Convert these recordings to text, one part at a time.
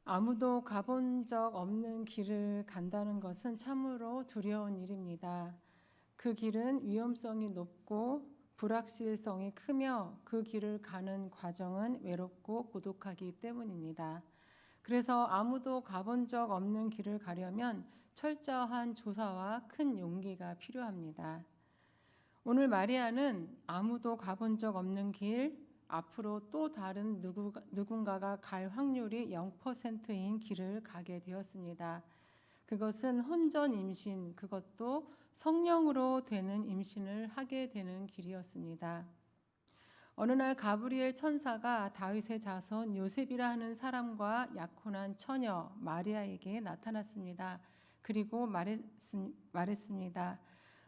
아무도 가본 적 없는 길을 간다는 것은 참으로 두려운 일입니다. 그 길은 위험성이 높고 불확실성이 크며 그 길을 가는 과정은 외롭고 고독하기 때문입니다. 그래서 아무도 가본 적 없는 길을 가려면 철저한 조사와 큰 용기가 필요합니다. 오늘 마리아는 아무도 가본 적 없는 길, 앞으로 또 다른 누군가가 갈 확률이 0%인 길을 가게 되었습니다. 그것은 혼전 임신, 그것도 성령으로 되는 임신을 하게 되는 길이었습니다. 어느 날 가브리엘 천사가 다윗의 자손 요셉이라 하는 사람과 약혼한 처녀 마리아에게 나타났습니다. 그리고 말했습니다.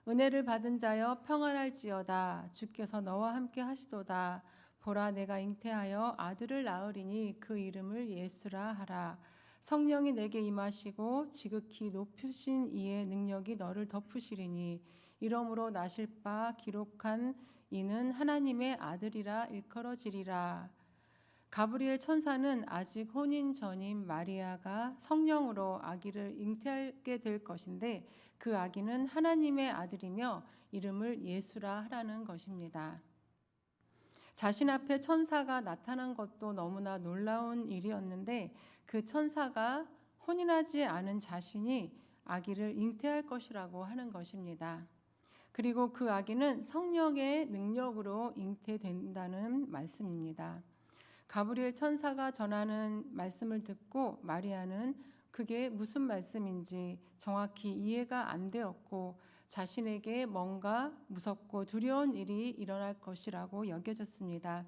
은혜를 받은 자여 평안할지어다. 주께서 너와 함께 하시도다. 보라, 내가 잉태하여 아들을 낳으리니 그 이름을 예수라 하라. 성령이 내게 임하시고 지극히 높으신 이의 능력이 너를 덮으시리니 이러므로 나실 바 기록한 이는 하나님의 아들이라 일컬어지리라. 가브리엘 천사는 아직 혼인 전인 마리아가 성령으로 아기를 잉태하게 될 것인데 그 아기는 하나님의 아들이며 이름을 예수라 하라는 것입니다. 자신 앞에 천사가 나타난 것도 너무나 놀라운 일이었는데 그 천사가 혼인하지 않은 자신이 아기를 잉태할 것이라고 하는 것입니다. 그리고 그 아기는 성령의 능력으로 잉태된다는 말씀입니다. 가브리엘 천사가 전하는 말씀을 듣고 마리아는 그게 무슨 말씀인지 정확히 이해가 안 되었고 자신에게 뭔가 무섭고 두려운 일이 일어날 것이라고 여겨졌습니다.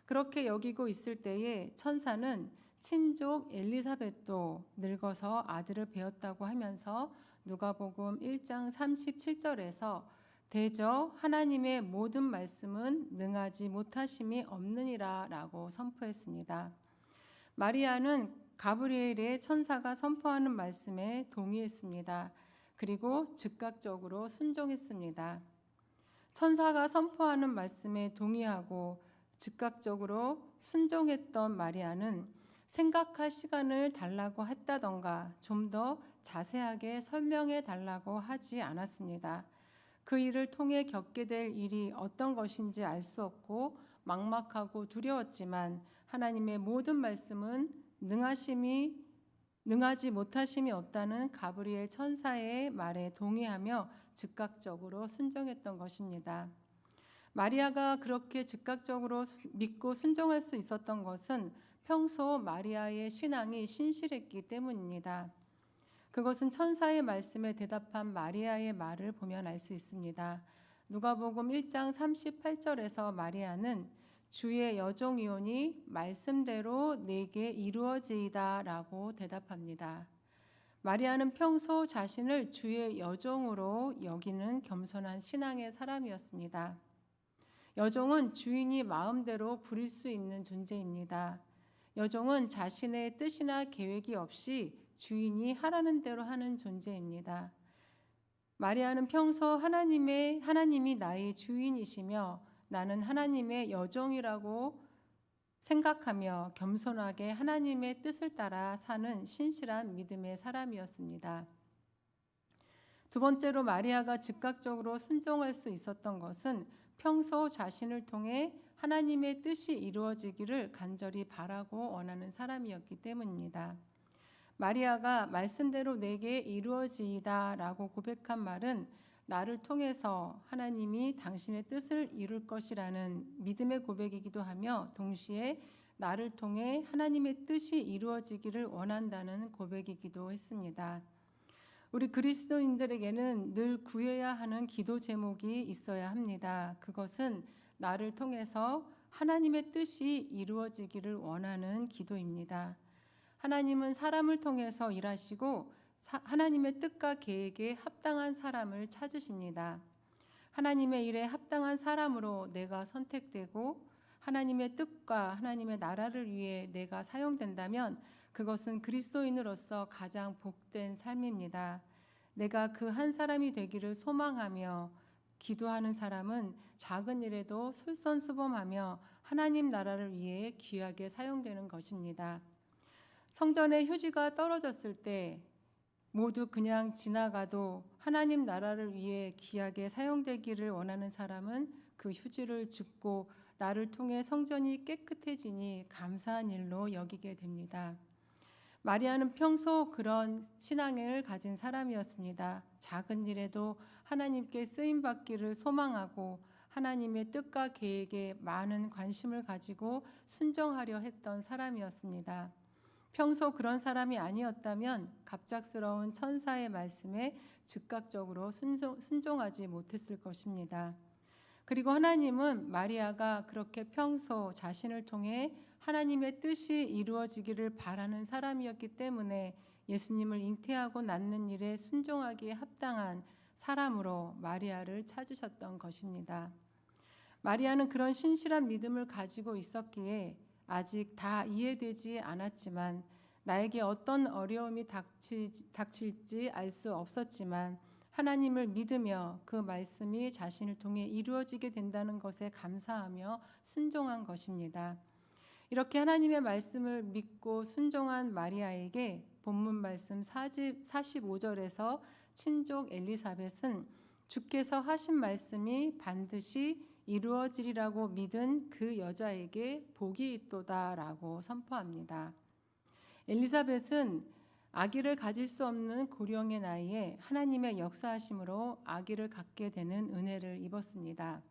그렇게 여기고 있을 때에 천사는 친족 엘리사벳도 늙어서 아들을 배었다고 하면서 누가복음 1장 37절에서 대저 하나님의 모든 말씀은 능하지 못하심이 없느니라 라고 선포했습니다. 마리아는 가브리엘의 천사가 선포하는 말씀에 동의했습니다. 그리고 즉각적으로 순종했습니다. 천사가 선포하는 말씀에 동의하고 즉각적으로 순종했던 마리아는 생각할 시간을 달라고 했다던가 좀 더 자세하게 설명해 달라고 하지 않았습니다. 그 일을 통해 겪게 될 일이 어떤 것인지 알 수 없고 막막하고 두려웠지만 하나님의 모든 말씀은 능하지 못하심이 없다는 가브리엘 천사의 말에 동의하며 즉각적으로 순종했던 것입니다. 마리아가 그렇게 즉각적으로 믿고 순종할 수 있었던 것은 평소 마리아의 신앙이 신실했기 때문입니다. 그것은 천사의 말씀에 대답한 마리아의 말을 보면 알 수 있습니다. 누가복음 1장 38절에서 마리아는 주의 여종이오니 말씀대로 내게 이루어지이다 라고 대답합니다. 마리아는 평소 자신을 주의 여종으로 여기는 겸손한 신앙의 사람이었습니다. 여종은 주인이 마음대로 부릴 수 있는 존재입니다. 여종은 자신의 뜻이나 계획이 없이 주인이 하라는 대로 하는 존재입니다. 마리아는 평소 하나님이 나의 주인이시며 나는 하나님의 여종이라고 생각하며 겸손하게 하나님의 뜻을 따라 사는 신실한 믿음의 사람이었습니다. 두 번째로 마리아가 즉각적으로 순종할 수 있었던 것은 평소 자신을 통해 하나님의 뜻이 이루어지기를 간절히 바라고 원하는 사람이었기 때문입니다. 마리아가 말씀대로 내게 이루어지이다 라고 고백한 말은 나를 통해서 하나님이 당신의 뜻을 이룰 것이라는 믿음의 고백이기도 하며 동시에 나를 통해 하나님의 뜻이 이루어지기를 원한다는 고백이기도 했습니다. 우리 그리스도인들에게는 늘 구해야 하는 기도 제목이 있어야 합니다. 그것은 나를 통해서 하나님의 뜻이 이루어지기를 원하는 기도입니다. 하나님은 사람을 통해서 일하시고 하나님의 뜻과 계획에 합당한 사람을 찾으십니다. 하나님의 일에 합당한 사람으로 내가 선택되고 하나님의 뜻과 하나님의 나라를 위해 내가 사용된다면 그것은 그리스도인으로서 가장 복된 삶입니다. 내가 그 한 사람이 되기를 소망하며 기도하는 사람은 작은 일에도 솔선수범하며 하나님 나라를 위해 귀하게 사용되는 것입니다. 성전의 휴지가 떨어졌을 때 모두 그냥 지나가도 하나님 나라를 위해 귀하게 사용되기를 원하는 사람은 그 휴지를 줍고 나를 통해 성전이 깨끗해지니 감사한 일로 여기게 됩니다. 마리아는 평소 그런 신앙을 가진 사람이었습니다. 작은 일에도 하나님께 쓰임 받기를 소망하고 하나님의 뜻과 계획에 많은 관심을 가지고 순종하려 했던 사람이었습니다. 평소 그런 사람이 아니었다면 갑작스러운 천사의 말씀에 즉각적으로 순종하지 못했을 것입니다. 그리고 하나님은 마리아가 그렇게 평소 자신을 통해 하나님의 뜻이 이루어지기를 바라는 사람이었기 때문에 예수님을 잉태하고 낳는 일에 순종하기에 합당한 사람으로 마리아를 찾으셨던 것입니다. 마리아는 그런 신실한 믿음을 가지고 있었기에 아직 다 이해되지 않았지만 나에게 어떤 어려움이 닥칠지 알 수 없었지만 하나님을 믿으며 그 말씀이 자신을 통해 이루어지게 된다는 것에 감사하며 순종한 것입니다. 이렇게 하나님의 말씀을 믿고 순종한 마리아에게 본문 말씀 45절에서 친족 엘리사벳은 주께서 하신 말씀이 반드시 이루어지리라고 믿은 그 여자에게 복이 있도다라고 선포합니다. 엘리사벳은 아기를 가질 수 없는 고령의 나이에 하나님의 역사하심으로 아기를 갖게 되는 은혜를 입었습니다.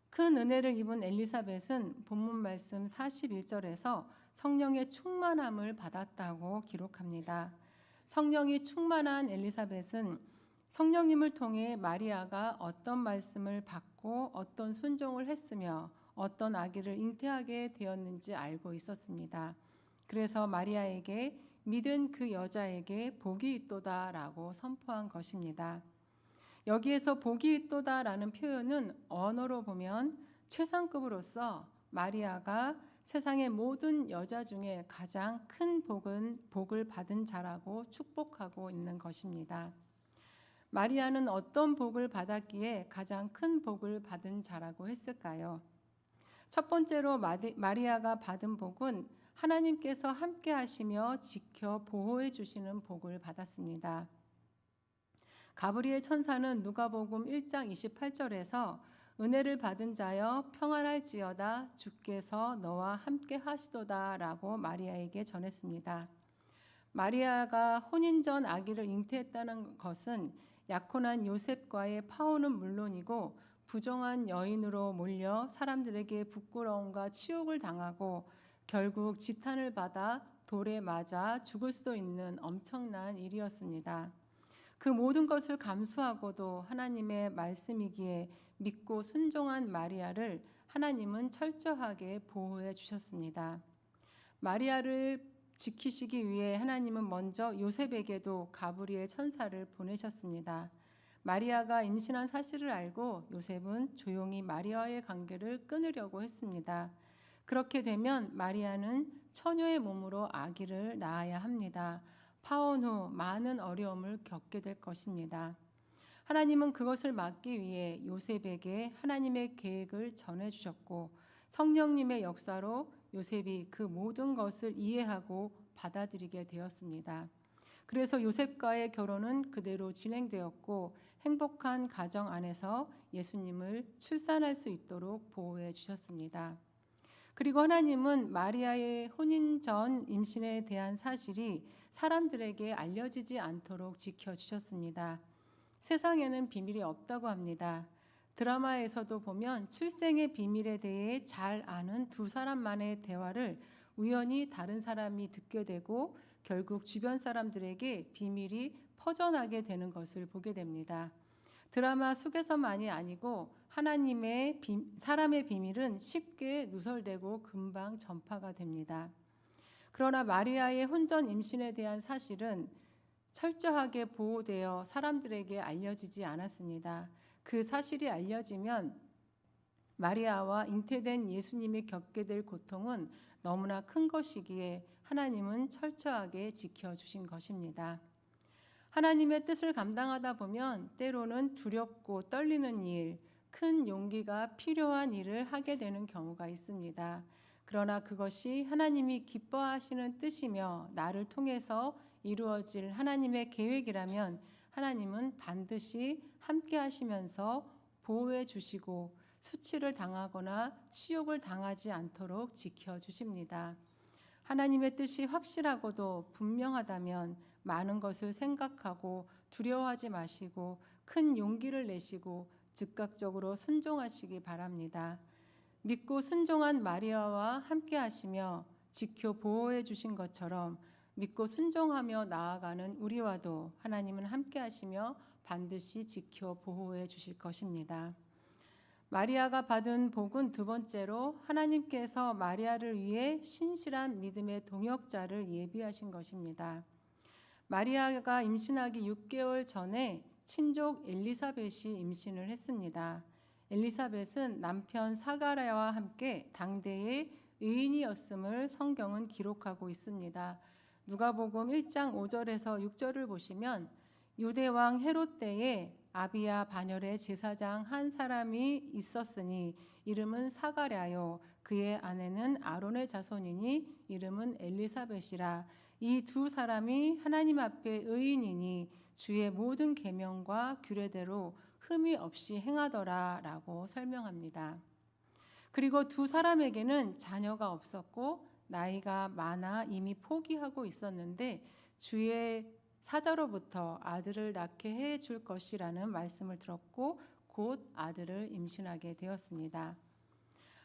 큰 은혜를 입은 엘리사벳은 본문 말씀 41절에서 성령의 충만함을 받았다고 기록합니다. 성령이 충만한 엘리사벳은 성령님을 통해 마리아가 어떤 말씀을 받고 어떤 순종을 했으며 어떤 아기를 잉태하게 되었는지 알고 있었습니다. 그래서 마리아에게 믿은 그 여자에게 복이 있도다라고 선포한 것입니다. 여기에서 복이 있도다라는 표현은 언어로 보면 최상급으로서 마리아가 세상의 모든 여자 중에 가장 큰 복을 받은 자라고 축복하고 있는 것입니다. 마리아는 어떤 복을 받았기에 가장 큰 복을 받은 자라고 했을까요? 첫 번째로 마리아가 받은 복은 하나님께서 함께 하시며 지켜 보호해 주시는 복을 받았습니다. 가브리엘 천사는 누가복음 1장 28절에서 은혜를 받은 자여 평안할지어다 주께서 너와 함께 하시도다라고 마리아에게 전했습니다. 마리아가 혼인 전 아기를 잉태했다는 것은 약혼한 요셉과의 파혼은 물론이고 부정한 여인으로 몰려 사람들에게 부끄러움과 치욕을 당하고 결국 지탄을 받아 돌에 맞아 죽을 수도 있는 엄청난 일이었습니다. 그 모든 것을 감수하고도 하나님의 말씀이기에 믿고 순종한 마리아를 하나님은 철저하게 보호해 주셨습니다. 마리아를 지키시기 위해 하나님은 먼저 요셉에게도 가브리엘 천사를 보내셨습니다. 마리아가 임신한 사실을 알고 요셉은 조용히 마리아와의 관계를 끊으려고 했습니다. 그렇게 되면 마리아는 처녀의 몸으로 아기를 낳아야 합니다. 파혼 후 많은 어려움을 겪게 될 것입니다. 하나님은 그것을 막기 위해 요셉에게 하나님의 계획을 전해주셨고 성령님의 역사로 요셉이 그 모든 것을 이해하고 받아들이게 되었습니다. 그래서 요셉과의 결혼은 그대로 진행되었고 행복한 가정 안에서 예수님을 출산할 수 있도록 보호해 주셨습니다. 그리고 하나님은 마리아의 혼인 전 임신에 대한 사실이 사람들에게 알려지지 않도록 지켜주셨습니다. 세상에는 비밀이 없다고 합니다. 드라마에서도 보면 출생의 비밀에 대해 잘 아는 두 사람만의 대화를 우연히 다른 사람이 듣게 되고 결국 주변 사람들에게 비밀이 퍼져나게 되는 것을 보게 됩니다. 드라마 속에서만이 아니고 하나님의 사람의 비밀은 쉽게 누설되고 금방 전파가 됩니다. 그러나 마리아의 혼전 임신에 대한 사실은 철저하게 보호되어 사람들에게 알려지지 않았습니다. 그 사실이 알려지면 마리아와 잉태된 예수님이 겪게 될 고통은 너무나 큰 것이기에 하나님은 철저하게 지켜주신 것입니다. 하나님의 뜻을 감당하다 보면 때로는 두렵고 떨리는 일, 큰 용기가 필요한 일을 하게 되는 경우가 있습니다. 그러나 그것이 하나님이 기뻐하시는 뜻이며 나를 통해서 이루어질 하나님의 계획이라면 하나님은 반드시 함께 하시면서 보호해 주시고 수치를 당하거나 치욕을 당하지 않도록 지켜주십니다. 하나님의 뜻이 확실하고도 분명하다면 많은 것을 생각하고 두려워하지 마시고 큰 용기를 내시고 즉각적으로 순종하시기 바랍니다. 믿고 순종한 마리아와 함께 하시며 지켜 보호해 주신 것처럼 믿고 순종하며 나아가는 우리와도 하나님은 함께 하시며 반드시 지켜 보호해 주실 것입니다. 마리아가 받은 복은 두 번째로 하나님께서 마리아를 위해 신실한 믿음의 동역자를 예비하신 것입니다. 마리아가 임신하기 6개월 전에 친족 엘리사벳이 임신을 했습니다. 엘리사벳은 남편 사가랴와 함께 당대의 의인이었음을 성경은 기록하고 있습니다. 누가복음 1장 5절에서 6절을 보시면 유대왕 헤롯 때에 아비야 반열의 제사장 한 사람이 있었으니 이름은 사가랴요 그의 아내는 아론의 자손이니 이름은 엘리사벳이라. 이 두 사람이 하나님 앞에 의인이니 주의 모든 계명과 규례대로 흠이 없이 행하더라라고 설명합니다. 그리고 두 사람에게는 자녀가 없었고 나이가 많아 이미 포기하고 있었는데 주의 사자로부터 아들을 낳게 해 줄 것이라는 말씀을 들었고 곧 아들을 임신하게 되었습니다.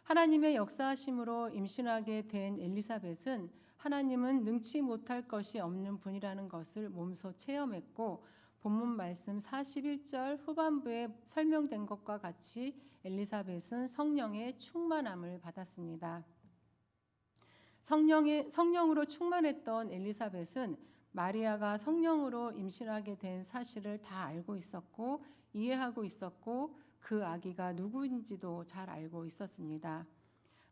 하나님의 역사하심으로 임신하게 된 엘리사벳은 하나님은 능치 못할 것이 없는 분이라는 것을 몸소 체험했고 본문 말씀 41절 후반부에 설명된 것과 같이 엘리사벳은 성령의 충만함을 받았습니다. 성령으로 충만했던 엘리사벳은 마리아가 성령으로 임신하게 된 사실을 다 알고 있었고 이해하고 있었고 그 아기가 누구인지도 잘 알고 있었습니다.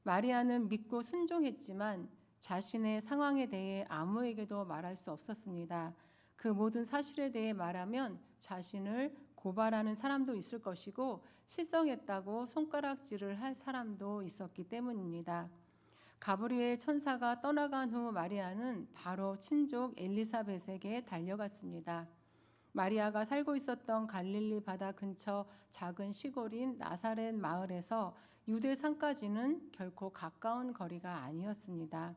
마리아는 믿고 순종했지만 자신의 상황에 대해 아무에게도 말할 수 없었습니다. 그 모든 사실에 대해 말하면 자신을 고발하는 사람도 있을 것이고 실성했다고 손가락질을 할 사람도 있었기 때문입니다. 가브리엘 천사가 떠나간 후 마리아는 바로 친족 엘리사벳에게 달려갔습니다. 마리아가 살고 있었던 갈릴리 바다 근처 작은 시골인 나사렛 마을에서 유대 산까지는 결코 가까운 거리가 아니었습니다.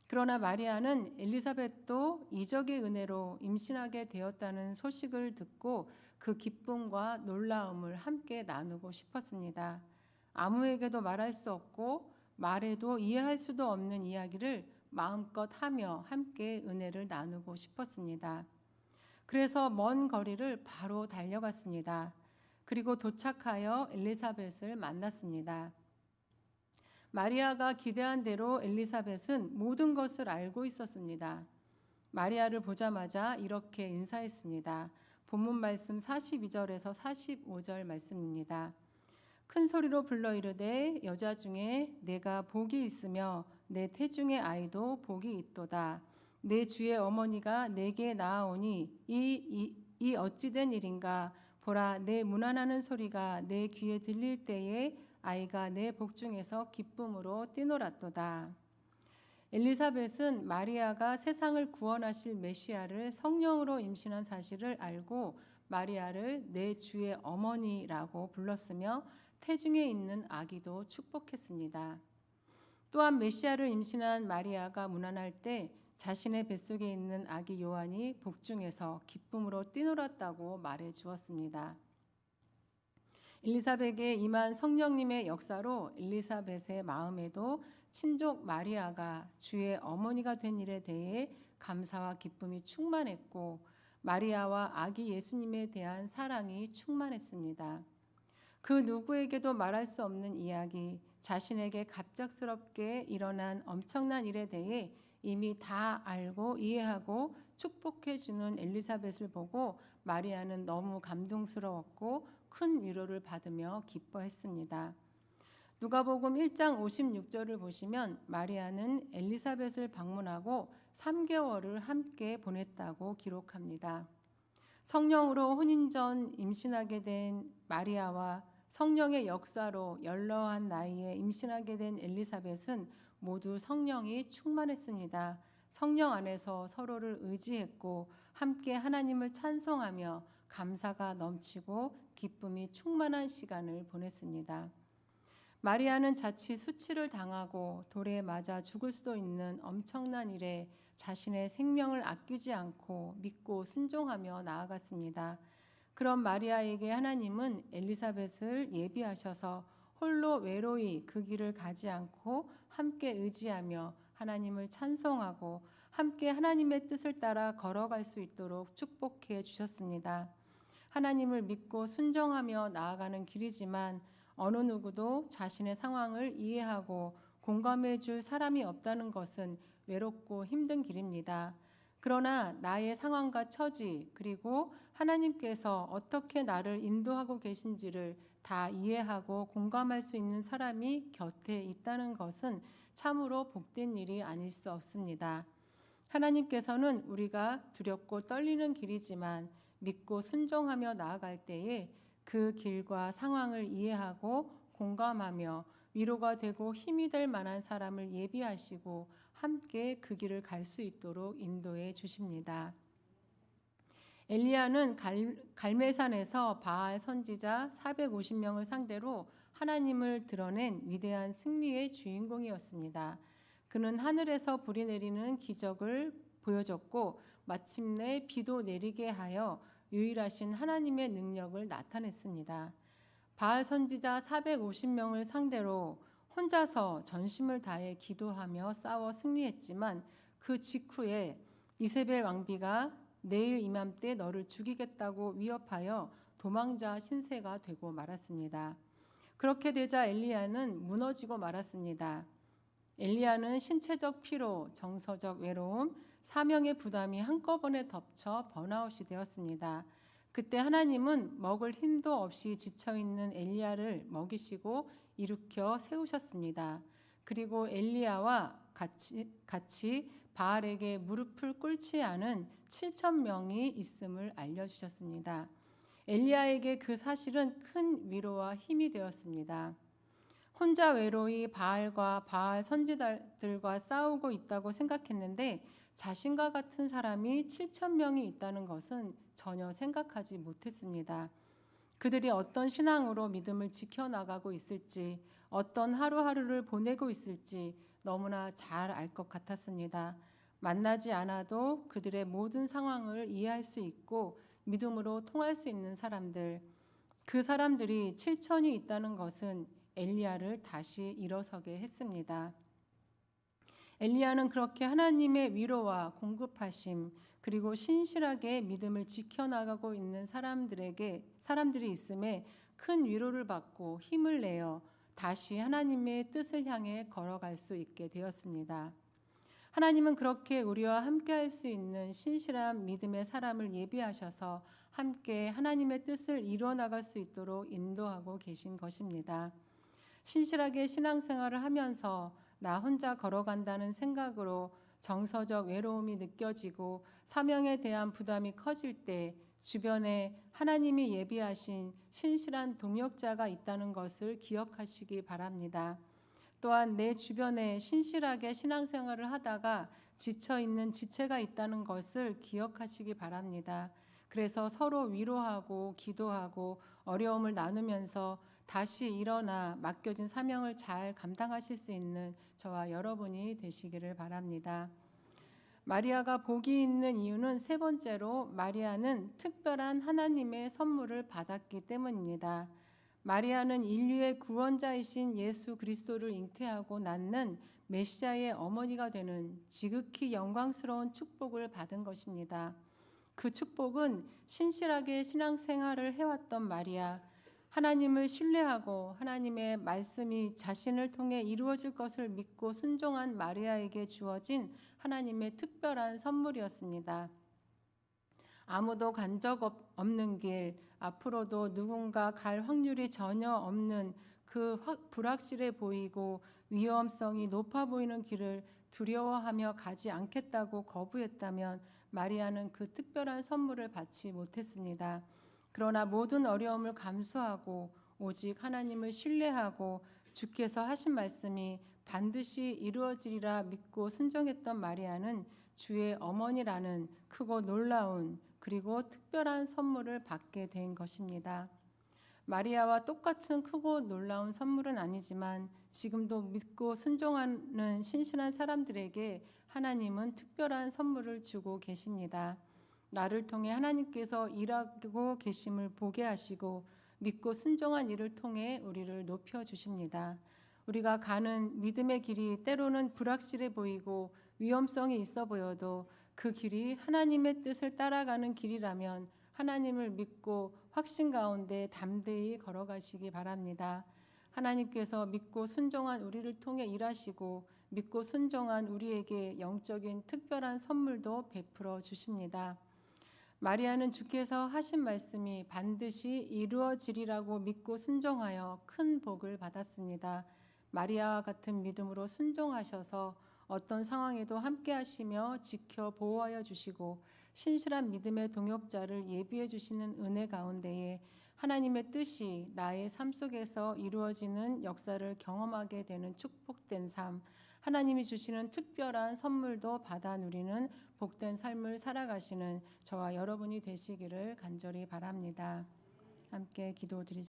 그러나 마리아는 엘리사벳도 이적의 은혜로 임신하게 되었다는 소식을 듣고 그 기쁨과 놀라움을 함께 나누고 싶었습니다. 아무에게도 말할 수 없고 말해도 이해할 수도 없는 이야기를 마음껏 하며 함께 은혜를 나누고 싶었습니다. 그래서 먼 거리를 바로 달려갔습니다. 그리고 도착하여 엘리사벳을 만났습니다. 마리아가 기대한 대로 엘리사벳은 모든 것을 알고 있었습니다. 마리아를 보자마자 이렇게 인사했습니다. 본문 말씀 42절에서 45절 말씀입니다. 큰 소리로 불러 이르되 여자 중에 내가 복이 있으며 내 태중의 아이도 복이 있도다. 내 주의 어머니가 내게 나아오니 이 어찌된 일인가. 보라 내 문안하는 소리가 내 귀에 들릴 때에 아이가 내 복중에서 기쁨으로 뛰놀았도다. 엘리사벳은 마리아가 세상을 구원하실 메시아를 성령으로 임신한 사실을 알고 마리아를 내 주의 어머니라고 불렀으며 태중에 있는 아기도 축복했습니다. 또한 메시아를 임신한 마리아가 문안할 때 자신의 뱃속에 있는 아기 요한이 복중에서 기쁨으로 뛰놀았다고 말해 주었습니다. 엘리사벳에게 임한 성령님의 역사로 엘리사벳의 마음에도 친족 마리아가 주의 어머니가 된 일에 대해 감사와 기쁨이 충만했고 마리아와 아기 예수님에 대한 사랑이 충만했습니다. 그 누구에게도 말할 수 없는 이야기, 자신에게 갑작스럽게 일어난 엄청난 일에 대해 이미 다 알고 이해하고 축복해 주는 엘리사벳을 보고 마리아는 너무 감동스러웠고 큰 위로를 받으며 기뻐했습니다. 누가복음 1장 56절을 보시면 마리아는 엘리사벳을 방문하고 3개월을 함께 보냈다고 기록합니다. 성령으로 혼인 전 임신하게 된 마리아와 성령의 역사로 연러한 나이에 임신하게 된 엘리사벳은 모두 성령이 충만했습니다. 성령 안에서 서로를 의지했고 함께 하나님을 찬송하며 감사가 넘치고 기쁨이 충만한 시간을 보냈습니다. 마리아는 자칫 수치를 당하고 돌에 맞아 죽을 수도 있는 엄청난 일에 자신의 생명을 아끼지 않고 믿고 순종하며 나아갔습니다. 그런 마리아에게 하나님은 엘리사벳을 예비하셔서 홀로 외로이 그 길을 가지 않고 함께 의지하며 하나님을 찬송하고 함께 하나님의 뜻을 따라 걸어갈 수 있도록 축복해 주셨습니다. 하나님을 믿고 순종하며 나아가는 길이지만 어느 누구도 자신의 상황을 이해하고 공감해 줄 사람이 없다는 것은 외롭고 힘든 길입니다. 그러나 나의 상황과 처지 그리고 하나님께서 어떻게 나를 인도하고 계신지를 다 이해하고 공감할 수 있는 사람이 곁에 있다는 것은 참으로 복된 일이 아닐 수 없습니다. 하나님께서는 우리가 두렵고 떨리는 길이지만 믿고 순종하며 나아갈 때에 그 길과 상황을 이해하고 공감하며 위로가 되고 힘이 될 만한 사람을 예비하시고 함께 그 길을 갈 수 있도록 인도해 주십니다. 엘리야는 갈멜산에서 바알 선지자 450명을 상대로 하나님을 드러낸 위대한 승리의 주인공이었습니다. 그는 하늘에서 불이 내리는 기적을 보여줬고 마침내 비도 내리게 하여 유일하신 하나님의 능력을 나타냈습니다. 바알 선지자 450명을 상대로 혼자서 전심을 다해 기도하며 싸워 승리했지만 그 직후에 이세벨 왕비가 내일 이맘때 너를 죽이겠다고 위협하여 도망자 신세가 되고 말았습니다. 그렇게 되자 엘리야는 무너지고 말았습니다. 엘리야는 신체적 피로, 정서적 외로움, 사명의 부담이 한꺼번에 덮쳐 번아웃이 되었습니다. 그때 하나님은 먹을 힘도 없이 지쳐있는 엘리야를 먹이시고 일으켜 세우셨습니다. 그리고 엘리야와 같이 바알에게 무릎을 꿇지 않은 7,000명이 있음을 알려주셨습니다. 엘리야에게 그 사실은 큰 위로와 힘이 되었습니다. 혼자 외로이 바알과 바알 선지자들과 싸우고 있다고 생각했는데 자신과 같은 사람이 7,000명이 있다는 것은 전혀 생각하지 못했습니다. 그들이 어떤 신앙으로 믿음을 지켜나가고 있을지, 어떤 하루하루를 보내고 있을지 너무나 잘 알 것 같았습니다. 만나지 않아도 그들의 모든 상황을 이해할 수 있고 믿음으로 통할 수 있는 사람들, 그 사람들이 7,000이 있다는 것은 엘리야를 다시 일어서게 했습니다. 엘리야는 그렇게 하나님의 위로와 공급하심 그리고 신실하게 믿음을 지켜나가고 있는 사람들이 있음에 큰 위로를 받고 힘을 내어 다시 하나님의 뜻을 향해 걸어갈 수 있게 되었습니다. 하나님은 그렇게 우리와 함께할 수 있는 신실한 믿음의 사람을 예비하셔서 함께 하나님의 뜻을 이루어나갈 수 있도록 인도하고 계신 것입니다. 신실하게 신앙생활을 하면서 나 혼자 걸어간다는 생각으로 정서적 외로움이 느껴지고 사명에 대한 부담이 커질 때 주변에 하나님이 예비하신 신실한 동역자가 있다는 것을 기억하시기 바랍니다. 또한 내 주변에 신실하게 신앙생활을 하다가 지쳐있는 지체가 있다는 것을 기억하시기 바랍니다. 그래서 서로 위로하고 기도하고 어려움을 나누면서 다시 일어나 맡겨진 사명을 잘 감당하실 수 있는 저와 여러분이 되시기를 바랍니다. 마리아가 복이 있는 이유는 세 번째로 마리아는 특별한 하나님의 선물을 받았기 때문입니다. 마리아는 인류의 구원자이신 예수 그리스도를 잉태하고 낳는 메시아의 어머니가 되는 지극히 영광스러운 축복을 받은 것입니다. 그 축복은 신실하게 신앙생활을 해왔던 마리아, 하나님을 신뢰하고 하나님의 말씀이 자신을 통해 이루어질 것을 믿고 순종한 마리아에게 주어진 하나님의 특별한 선물이었습니다. 아무도 간 적 없는 길, 앞으로도 누군가 갈 확률이 전혀 없는 그 불확실해 보이고 위험성이 높아 보이는 길을 두려워하며 가지 않겠다고 거부했다면 마리아는 그 특별한 선물을 받지 못했습니다. 그러나 모든 어려움을 감수하고 오직 하나님을 신뢰하고 주께서 하신 말씀이 반드시 이루어지리라 믿고 순종했던 마리아는 주의 어머니라는 크고 놀라운 그리고 특별한 선물을 받게 된 것입니다. 마리아와 똑같은 크고 놀라운 선물은 아니지만 지금도 믿고 순종하는 신실한 사람들에게 하나님은 특별한 선물을 주고 계십니다. 나를 통해 하나님께서 일하고 계심을 보게 하시고 믿고 순종한 일을 통해 우리를 높여주십니다. 우리가 가는 믿음의 길이 때로는 불확실해 보이고 위험성이 있어 보여도 그 길이 하나님의 뜻을 따라가는 길이라면 하나님을 믿고 확신 가운데 담대히 걸어가시기 바랍니다. 하나님께서 믿고 순종한 우리를 통해 일하시고 믿고 순종한 우리에게 영적인 특별한 선물도 베풀어 주십니다. 마리아는 주께서 하신 말씀이 반드시 이루어지리라고 믿고 순종하여 큰 복을 받았습니다. 마리아와 같은 믿음으로 순종하셔서 어떤 상황에도 함께 하시며 지켜 보호하여 주시고 신실한 믿음의 동역자를 예비해 주시는 은혜 가운데에 하나님의 뜻이 나의 삶 속에서 이루어지는 역사를 경험하게 되는 축복된 삶, 하나님이 주시는 특별한 선물도 받아 누리는 복된 삶을 살아가시는 저와 여러분이 되시기를 간절히 바랍니다. 함께 기도드리겠습니다.